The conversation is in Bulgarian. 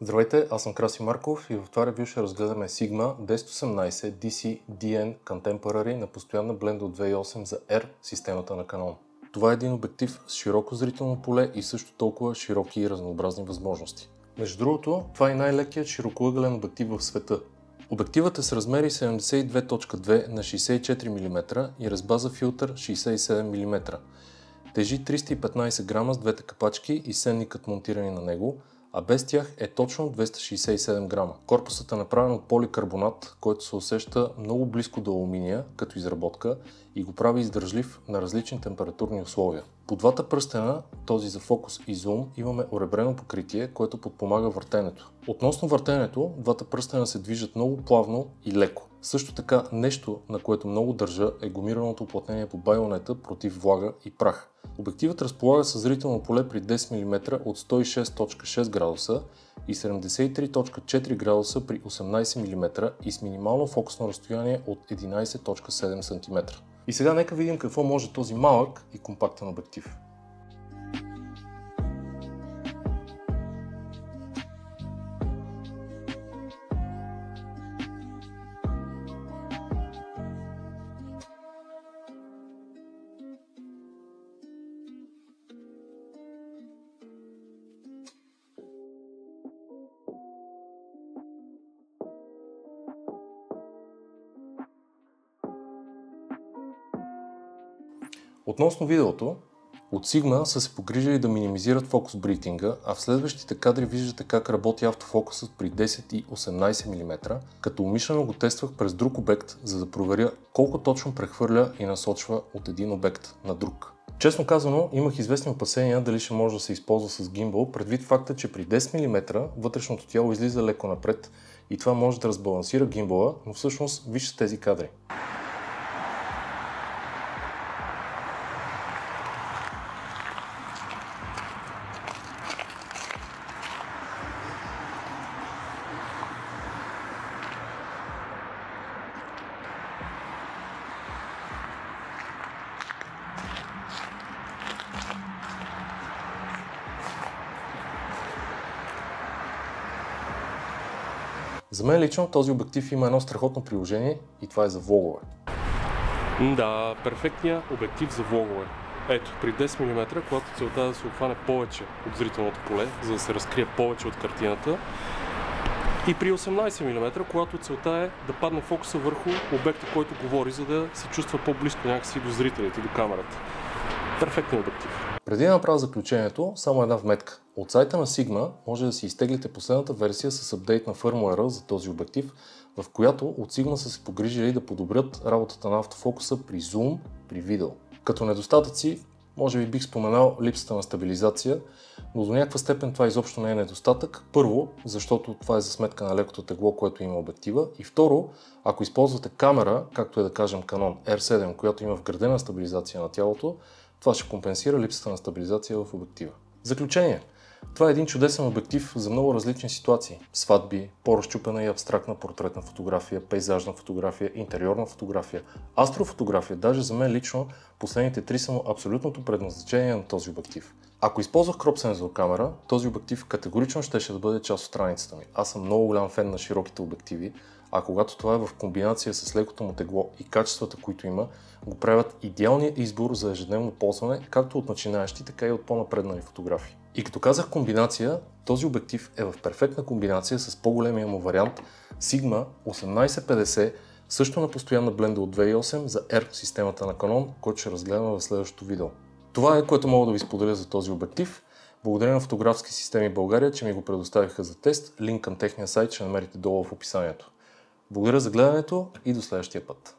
Здравейте, аз съм Краси Марков и в това ревю ще разгледаме Sigma 1018 DC-DN Contemporary на постоянна бленда от 2.8 за R системата на Canon. Това е един обектив с широко зрително поле и също толкова широки и разнообразни възможности. Между другото, това е най-лекият широкоъгълен обектив в света. Обективът е с размери 72.2 на 64 мм и резба филтър 67 мм. Тежи 315 грама с двете капачки и сенникът монтирани на него, а без тях е точно 267 грама. Корпусът е направен от поликарбонат, който се усеща много близко до алуминия като изработка и го прави издържлив на различни температурни условия. По двата пръстена, този за фокус и зум, имаме оребрено покритие, което подпомага въртенето. Относно въртенето, двата пръстена се движат много плавно и леко. Също така нещо, на което много държа, е гумираното уплътнение по байонета против влага и прах. Обективът разполага със зрително поле при 10 мм от 106.6 градуса и 73.4 градуса при 18 мм и с минимално фокусно разстояние от 11.7 см. И сега нека видим какво може този малък и компактен обектив. Относно видеото, от Sigma са се погрижили да минимизират фокус брифтинга, а в следващите кадри виждате как работи автофокусът при 10 и 18 мм, като умишлено го тествах през друг обект, за да проверя колко точно прехвърля и насочва от един обект на друг. Честно казано, имах известни опасения дали ще може да се използва с гимбал, предвид факта, че при 10 мм вътрешното тяло излиза леко напред и това може да разбалансира гимбала, но всъщност вижте тези кадри. За мен лично този обектив има едно страхотно приложение и това е за влогове. Да, перфектният обектив за влогове. Ето, при 10 мм, когато целта е да се обхване повече от зрителното поле, за да се разкрие повече от картината. И при 18 мм, когато целта е да падне фокуса върху обекта, който говори, за да се чувства по-близко някакси до зрителите, до камерата. Перфектният обектив. Преди да направя заключението, само една вметка. От сайта на Sigma може да си изтеглите последната версия с апдейт на фърмуера за този обектив, в която от Sigma са се погрижили да подобрят работата на автофокуса при зум, при видео. Като недостатъци, може би бих споменал липсата на стабилизация, но до някаква степен това изобщо не е недостатък. Първо, защото това е за сметка на лекото тегло, което има обектива. И второ, ако използвате камера, както е да кажем Canon R7, която има вградена стабилизация на тялото, това ще компенсира липсата на стабилизация в обектива. Заключение. Това е един чудесен обектив за много различни ситуации. Сватби, по-разчупена и абстрактна портретна фотография, пейзажна фотография, интериорна фотография, астрофотография. Даже за мен лично последните три са абсолютното предназначение на този обектив. Ако използвах кроп сензор камера, този обектив категорично ще да бъде част от страницата ми. Аз съм много голям фен на широките обективи, а когато това е в комбинация с лекото му тегло и качествата, които има, го правят идеалния избор за ежедневно ползване, както от начинаещи, така и от по-напреднали фотографии. И като казах комбинация, този обектив е в перфектна комбинация с по-големия му вариант Sigma 1850, също на постоянна бленда от 2.8 за R системата на Canon, който ще разгледаме в следващото видео. Това е, което мога да ви споделя за този обектив. Благодаря на Фотографски системи България, че ми го предоставиха за тест. Линк към техния сайт ще намерите долу в описанието. Благодаря за гледането и до следващия път.